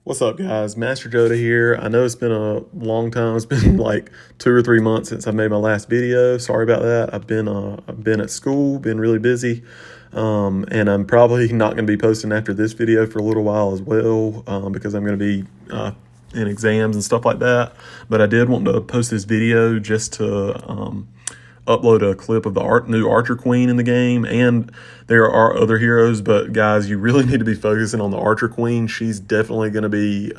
What's up, guys? Master Joda here. I know it's been a long time. It's been like 2 or 3 months since I made my last video. Sorry about that. I've been at school, been really busy, and I'm probably not going to be posting after this video for a little while as well, because I'm going to be in exams and stuff like that. But I did want to post this video just to upload a clip of the new Archer Queen in the game, and there are other heroes, but guys, you really need to be focusing on the Archer Queen. She's definitely going to be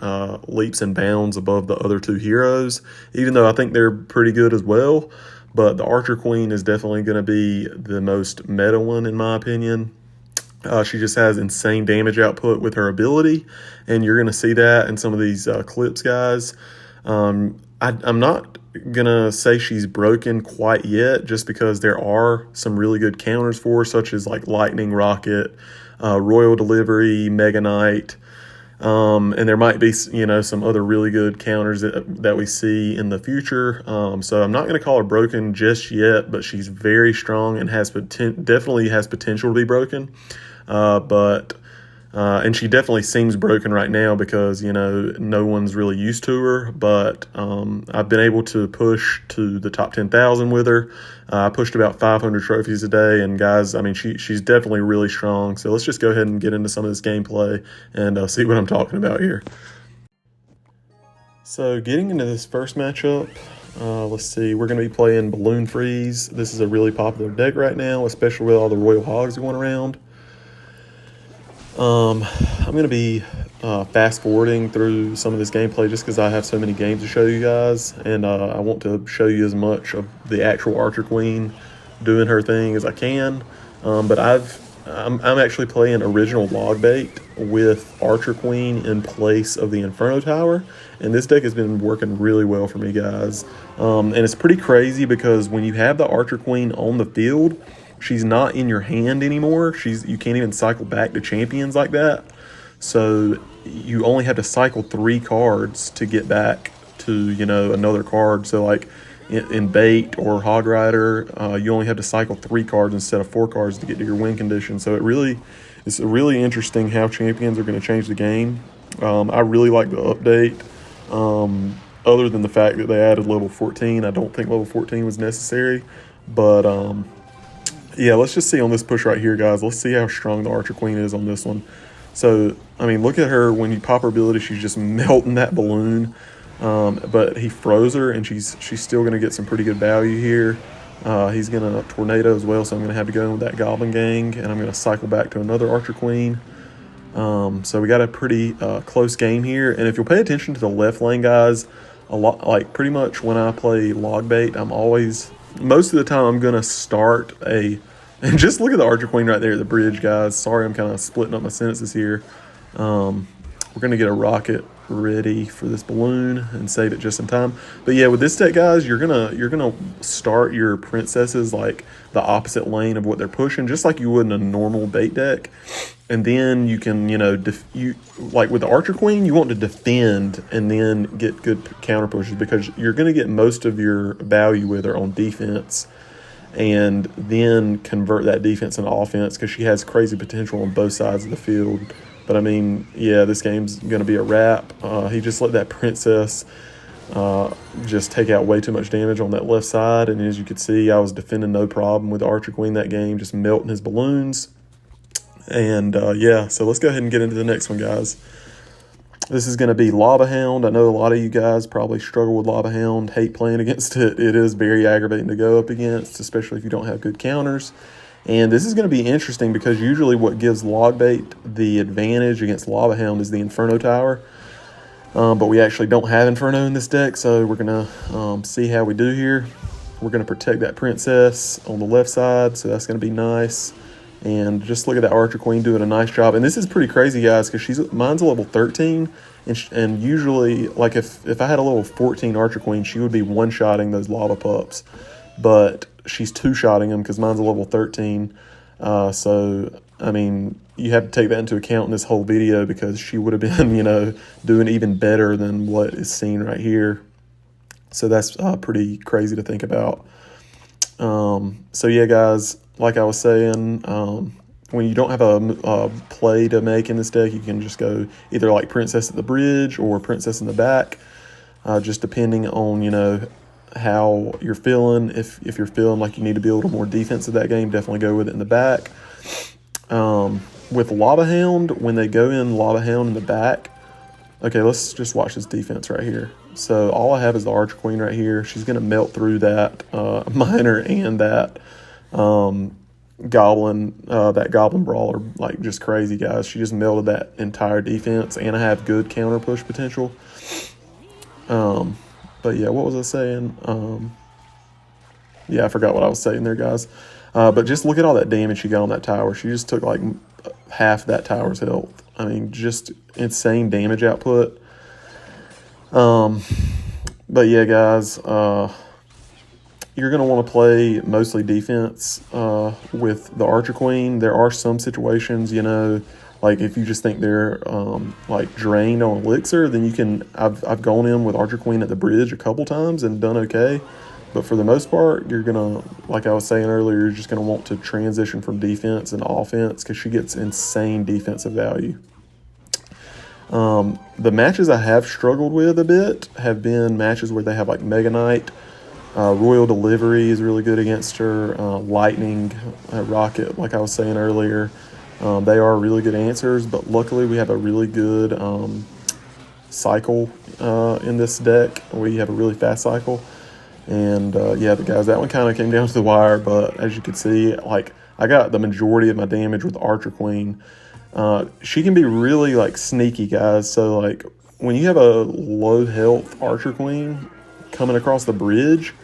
leaps and bounds above the other two heroes, even though I think they're pretty good as well. But the Archer Queen is definitely going to be the most meta one in my opinion. She just has insane damage output with her ability, and you're going to see that in some of these clips, guys. I'm not gonna say she's broken quite yet, just because there are some really good counters for her, such as like Lightning Rocket, Royal Delivery, Mega Knight, and there might be some other really good counters that we see in the future. So I'm not gonna call her broken just yet, but she's very strong and definitely has potential to be broken. And she definitely seems broken right now because, no one's really used to her. But I've been able to push to the top 10,000 with her. I pushed about 500 trophies a day. And guys, she's definitely really strong. So let's just go ahead and get into some of this gameplay and see what I'm talking about here. So getting into this first matchup, let's see. We're going to be playing Balloon Freeze. This is a really popular deck right now, especially with all the Royal Hogs going around. I'm going to be fast forwarding through some of this gameplay just because I have so many games to show you guys, and I want to show you as much of the actual Archer Queen doing her thing as I can. But I'm actually playing original log bait with Archer Queen in place of the Inferno Tower, and this deck has been working really well for me, guys. And it's pretty crazy because when you have the Archer Queen on the field, she's not in your hand anymore. You can't even cycle back to champions like that. So you only have to cycle 3 cards to get back to, another card. So like in bait or Hog Rider, you only have to cycle 3 cards instead of 4 cards to get to your win condition. So it's really interesting how champions are going to change the game. I really like the update. Other than the fact that they added level 14, I don't think level 14 was necessary. But yeah, let's just see on this push right here, guys. Let's see how strong the Archer Queen is on this one. So, look at her. When you pop her ability, she's just melting that balloon. But he froze her, and she's still going to get some pretty good value here. He's going to tornado as well, so I'm going to have to go in with that Goblin Gang, and I'm going to cycle back to another Archer Queen. So we got a pretty close game here. And if you'll pay attention to the left lane, guys, pretty much when I play log bait, most of the time I'm going to start and just look at the Archer Queen right there at the bridge, guys. Sorry, I'm kind of splitting up my sentences here. We're going to get a rocket ready for this balloon and save it just in time. But yeah, with this deck, guys, you're gonna start your princesses like the opposite lane of what they're pushing, just like you would in a normal bait deck. And then you can, like with the Archer Queen, you want to defend and then get good counter pushes, because you're going to get most of your value with her on defense, and then convert that defense into offense, because she has crazy potential on both sides of the field. But yeah, this game's going to be a wrap. He just let that princess just take out way too much damage on that left side, and as you can see, I was defending no problem with the Archer Queen that game, just melting his balloons. And yeah, so let's go ahead and get into the next one, guys. This is going to be Lava Hound. I know a lot of you guys probably struggle with Lava Hound, hate playing against it. It is very aggravating to go up against, especially if you don't have good counters. And this is going to be interesting because usually what gives log bait the advantage against Lava Hound is the Inferno Tower. But we actually don't have Inferno in this deck, so we're going to see how we do here. We're going to protect that princess on the left side, so that's going to be nice. And just look at that Archer Queen doing a nice job. And this is pretty crazy, guys, because mine's a level 13. And usually, like if I had a level 14 Archer Queen, she would be one-shotting those lava pups. But she's two-shotting them because mine's a level 13. So, you have to take that into account in this whole video, because she would have been, doing even better than what is seen right here. So that's pretty crazy to think about. So yeah, guys, like I was saying, when you don't have a play to make in this deck, you can just go either like Princess at the bridge or Princess in the back, just depending on, you know, how you're feeling. If you're feeling like you need to be a little more defensive that game, definitely go with it in the back. With Lava Hound, when they go in Lava Hound in the back, okay, let's just watch this defense right here. So all I have is the Archer Queen right here. She's going to melt through that Miner and that Goblin, Brawler, like just crazy, guys. She just melted that entire defense, and I have good counter push potential. But yeah, what was I saying? Yeah, I forgot what I was saying there, guys. But just look at all that damage she got on that tower. She just took like half that tower's health. I mean, just insane damage output. But yeah, guys, you're going to want to play mostly defense with the Archer Queen. There are some situations, you know, like if you just think they're like drained on elixir, then you can. I've gone in with Archer Queen at the bridge a couple times and done okay. But for the most part, you're going to, like I was saying earlier, you're just going to want to transition from defense and offense because she gets insane defensive value. The matches I have struggled with a bit have been matches where they have like Mega Knight. Royal Delivery is really good against her. Lightning, Rocket, like I was saying earlier. They are really good answers, but luckily we have a really good cycle in this deck. We have a really fast cycle. And yeah, the guys, that one kind of came down to the wire, but as you can see, like I got the majority of my damage with Archer Queen. She can be really like sneaky, guys. So like when you have a low health Archer Queen coming across the bridge,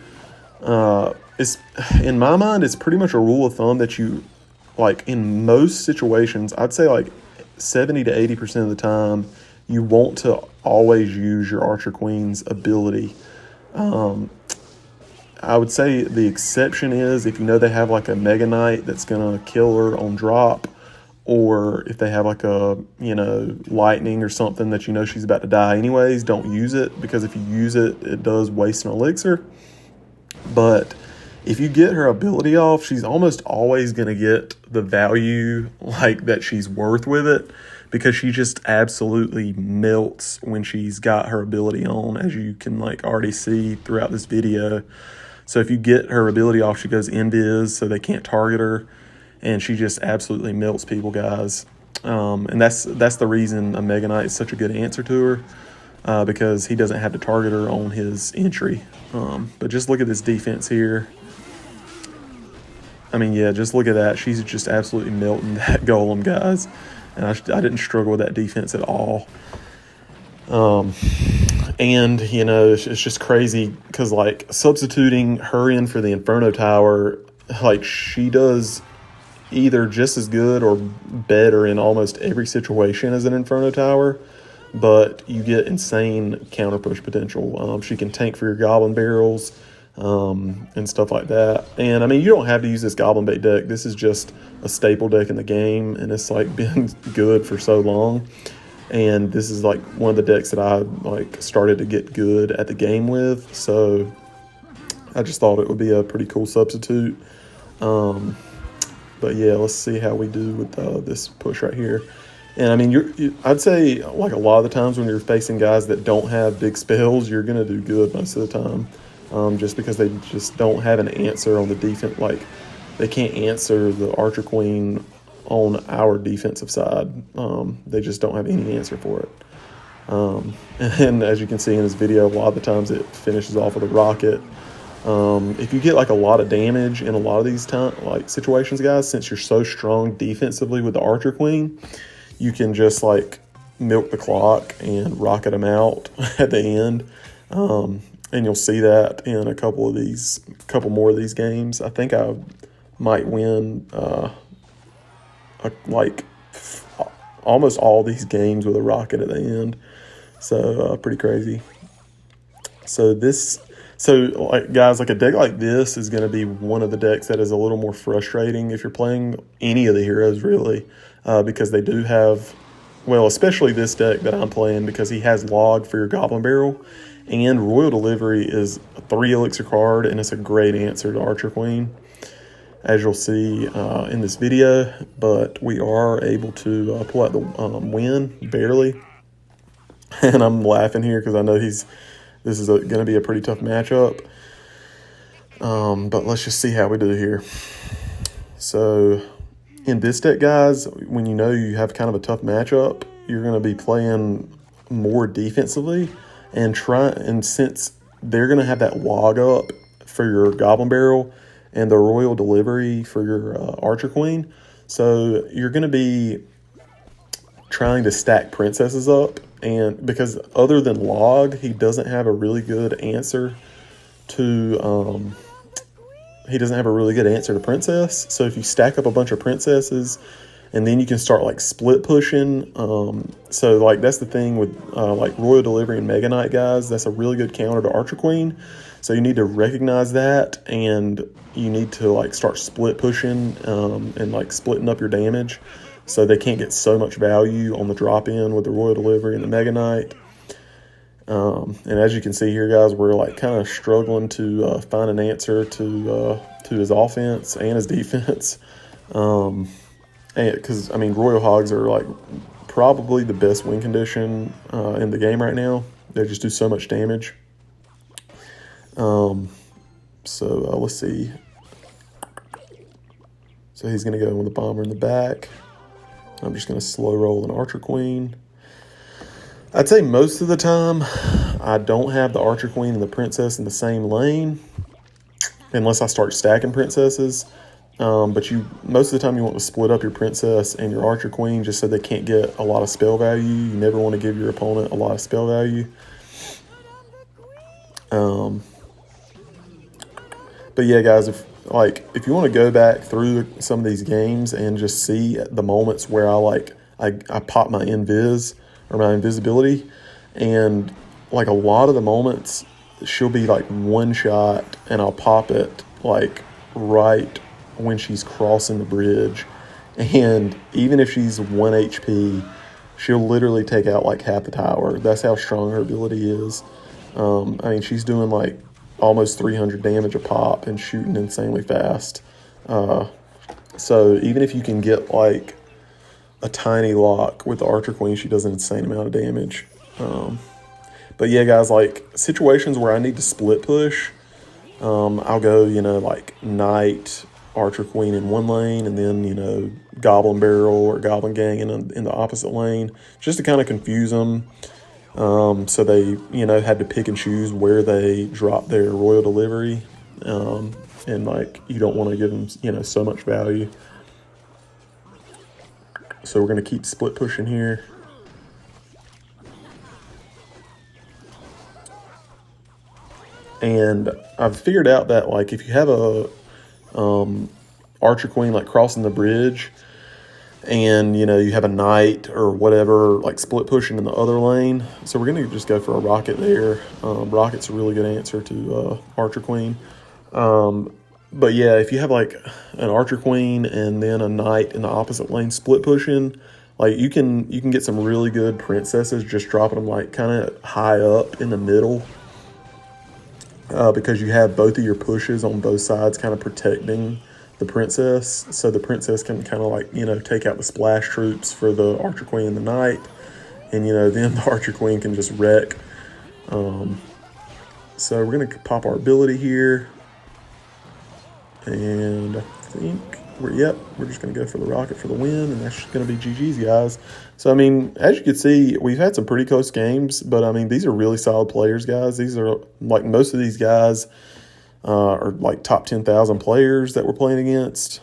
it's, in my mind, it's pretty much a rule of thumb that you, like in most situations, I'd say like 70 to 80% of the time, you want to always use your Archer Queen's ability. I would say the exception is if you know they have like a Mega Knight that's going to kill her on drop, or if they have like a, you know, lightning or something that you know she's about to die anyways, don't use it, because if you use it, it does waste an elixir. But if you get her ability off, she's almost always going to get the value like that she's worth with it, because she just absolutely melts when she's got her ability on, as you can like already see throughout this video. So if you get her ability off, she goes invis, so they can't target her, and she just absolutely melts people, guys. And that's the reason a Mega Knight is such a good answer to her, because he doesn't have to target her on his entry. But just look at this defense here. I mean, yeah, just look at that. She's just absolutely melting that golem, guys. And I didn't struggle with that defense at all. And, you know, it's just crazy because, like, substituting her in for the Inferno Tower, like, she does either just as good or better in almost every situation as an Inferno Tower, but you get insane counter push potential. She can tank for your Goblin Barrels and stuff like that. And, I mean, you don't have to use this Goblin Bait deck. This is just a staple deck in the game, and it's, like, been good for so long. And this is like one of the decks that I like started to get good at the game with, so I just thought it would be a pretty cool substitute. But yeah, let's see how we do with this push right here. And I mean, I'd say like a lot of the times when you're facing guys that don't have big spells, you're gonna do good most of the time, just because they just don't have an answer on the defense. Like they can't answer the Archer Queen on our defensive side. They just don't have any answer for it. And as you can see in this video, a lot of the times it finishes off with a rocket. If you get like a lot of damage in a lot of these situations, guys, since you're so strong defensively with the Archer Queen, you can just like milk the clock and rocket them out at the end. And you'll see that in a couple more of these games. I think I might win like almost all these games with a rocket at the end. So pretty crazy. So like guys, like a deck like this is going to be one of the decks that is a little more frustrating if you're playing any of the heroes, really, because they do have, well, especially this deck that I'm playing, because he has log for your Goblin Barrel, and Royal Delivery is a 3 elixir card, and it's a great answer to Archer Queen. as you'll see in this video, but we are able to pull out the win, barely. And I'm laughing here because I know this is going to be a pretty tough matchup. But let's just see how we do here. So in this deck, guys, when you know you have kind of a tough matchup, you're going to be playing more defensively and since they're going to have that log up for your Goblin Barrel and the Royal Delivery for your Archer Queen, so you're going to be trying to stack princesses up, and because other than log, he doesn't have a really good answer to princess. So if you stack up a bunch of princesses, and then you can start like split pushing. So like that's the thing with like Royal Delivery and Mega Knight, guys. That's a really good counter to Archer Queen. So you need to recognize that, and you need to like start split pushing and like splitting up your damage, so they can't get so much value on the drop in with the Royal Delivery and the Mega Knight. And as you can see here, guys, we're like kind of struggling to find an answer to his offense and his defense. Because I mean, Royal Hogs are like probably the best win condition in the game right now. They just do so much damage. So let's see. So he's going to go with the bomber in the back. I'm just going to slow roll an Archer Queen. I'd say most of the time I don't have the Archer Queen and the princess in the same lane unless I start stacking princesses. But most of the time you want to split up your princess and your Archer Queen just so they can't get a lot of spell value. You never want to give your opponent a lot of spell value. But yeah, guys, if you want to go back through some of these games and just see the moments where I pop my invis or my invisibility, and like a lot of the moments she'll be like one shot and I'll pop it like right when she's crossing the bridge, and even if she's 1 HP, she'll literally take out like half the tower. That's how strong her ability is. I mean, she's doing like almost 300 damage a pop and shooting insanely fast. So even if you can get like a tiny lock with the Archer Queen, she does an insane amount of damage. But yeah, guys, like situations where I need to split push, I'll go, like Knight, Archer Queen in one lane, and then, Goblin Barrel or Goblin Gang in the opposite lane, just to kind of confuse them. So they, had to pick and choose where they drop their Royal Delivery. And like, you don't want to give them, so much value. So we're going to keep split pushing here. And I've figured out that like if you have a Archer Queen like crossing the bridge, and you have a Knight or whatever like split pushing in the other lane, so we're gonna just go for a Rocket there. Rocket's a really good answer to Archer Queen. But yeah, if you have like an Archer Queen and then a Knight in the opposite lane split pushing, like you can get some really good princesses just dropping them like kind of high up in the middle. Because you have both of your pushes on both sides kind of protecting the princess. So the princess can kind of like, take out the splash troops for the Archer Queen and the Knight. And, then the Archer Queen can just wreck. So we're going to pop our ability here. And I think we're just going to go for the Rocket for the win. And that's just going to be GG's, guys. So, I mean, as you can see, we've had some pretty close games. But, I mean, these are really solid players, guys. These are, like, most of these guys are, like, top 10,000 players that we're playing against.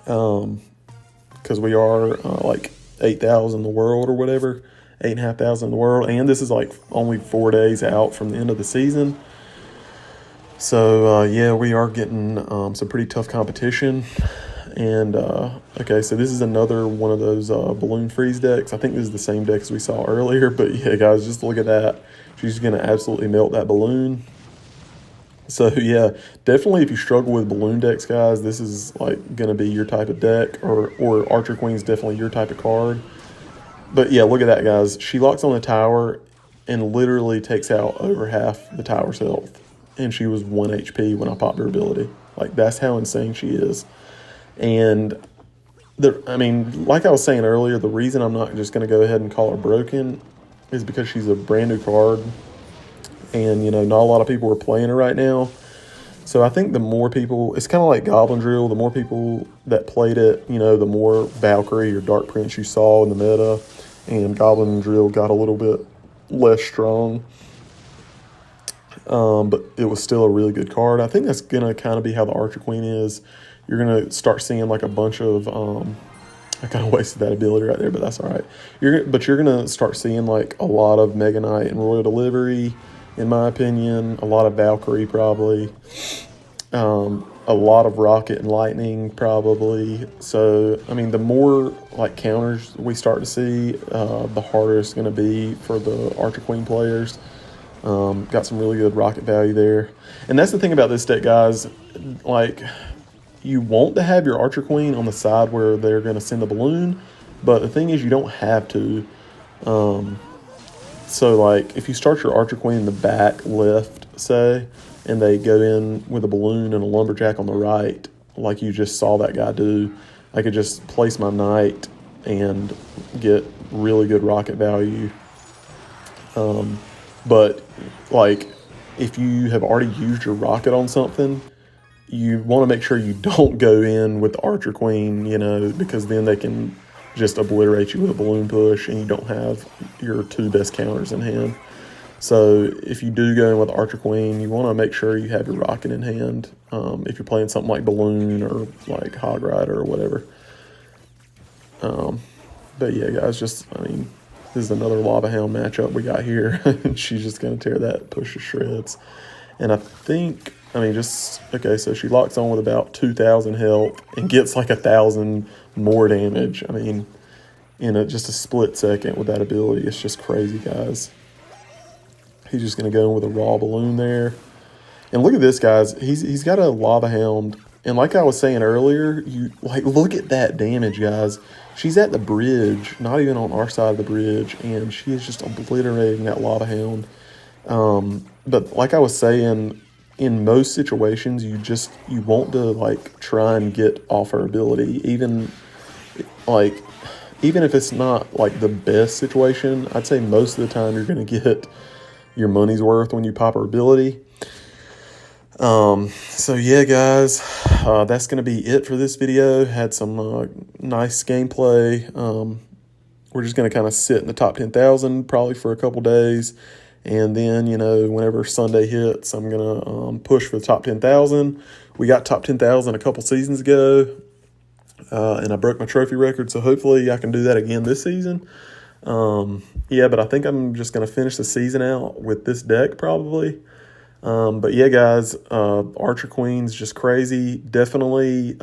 Because we are, like, 8,000 in the world or whatever. 8,500 in the world. And this is, like, only 4 days out from the end of the season. So, yeah, we are getting some pretty tough competition. And, okay, so this is another one of those balloon freeze decks. I think this is the same deck as we saw earlier. But, yeah, guys, just look at that. She's going to absolutely melt that balloon. So, yeah, definitely if you struggle with balloon decks, guys, this is, like, going to be your type of deck. Or Archer Queen's definitely your type of card. But, yeah, look at that, guys. She locks on the tower and literally takes out over half the tower's health. And she was 1 HP when I popped her ability. Like, that's how insane she is. And I mean, like I was saying earlier, the reason I'm not just going to go ahead and call her broken is because she's a brand new card, and not a lot of people are playing her right now. So I think the more people, it's kind of like Goblin Drill. The more people that played it, the more Valkyrie or Dark Prince you saw in the meta, and Goblin Drill got a little bit less strong. But it was still a really good card. I think that's going to kind of be how the Archer Queen is. You're going to start seeing like a bunch of, I kind of wasted that ability right there, but that's all right. You're going to start seeing like a lot of Mega Knight and Royal Delivery, in my opinion. A lot of Valkyrie probably. A lot of Rocket and Lightning probably. So, I mean, the more like counters we start to see, the harder it's going to be for the Archer Queen players. Got some really good rocket value there. And that's the thing about this deck, guys. Like, you want to have your Archer Queen on the side where they're going to send the balloon, but the thing is you don't have to. So, like, if you start your Archer Queen in the back left, say, and they go in with a balloon and a lumberjack on the right, like you just saw that guy do, I could just place my knight and get really good rocket value. But, like, if you have already used your rocket on something, you want to make sure you don't go in with the Archer Queen, because then they can just obliterate you with a balloon push, and you don't have your two best counters in hand. So if you do go in with Archer Queen, you want to make sure you have your rocket in hand, if you're playing something like Balloon or like Hog Rider or whatever. But yeah, guys, this is another Lava Hound matchup we got here. She's just going to tear that push to shreds. And I think, okay, so she locks on with about 2,000 health and gets like 1,000 more damage. I mean, in just a split second with that ability. It's just crazy, guys. He's just going to go in with a raw balloon there. And look at this, guys. He's got a Lava Hound. And like I was saying earlier, look at that damage, guys. She's at the bridge, not even on our side of the bridge, and she is just obliterating that Lava Hound. But like I was saying, in most situations, you want to like try and get off her ability, even if it's not like the best situation. I'd say most of the time you're going to get your money's worth when you pop her ability. So yeah, guys, that's going to be it for this video. Had some nice gameplay. We're just going to kind of sit in the top 10,000 probably for a couple days. And then, whenever Sunday hits, I'm going to push for the top 10,000. We got top 10,000 a couple seasons ago, and I broke my trophy record. So hopefully I can do that again this season. Yeah, but I think I'm just going to finish the season out with this deck probably. But yeah, guys, Archer Queen's just crazy. Definitely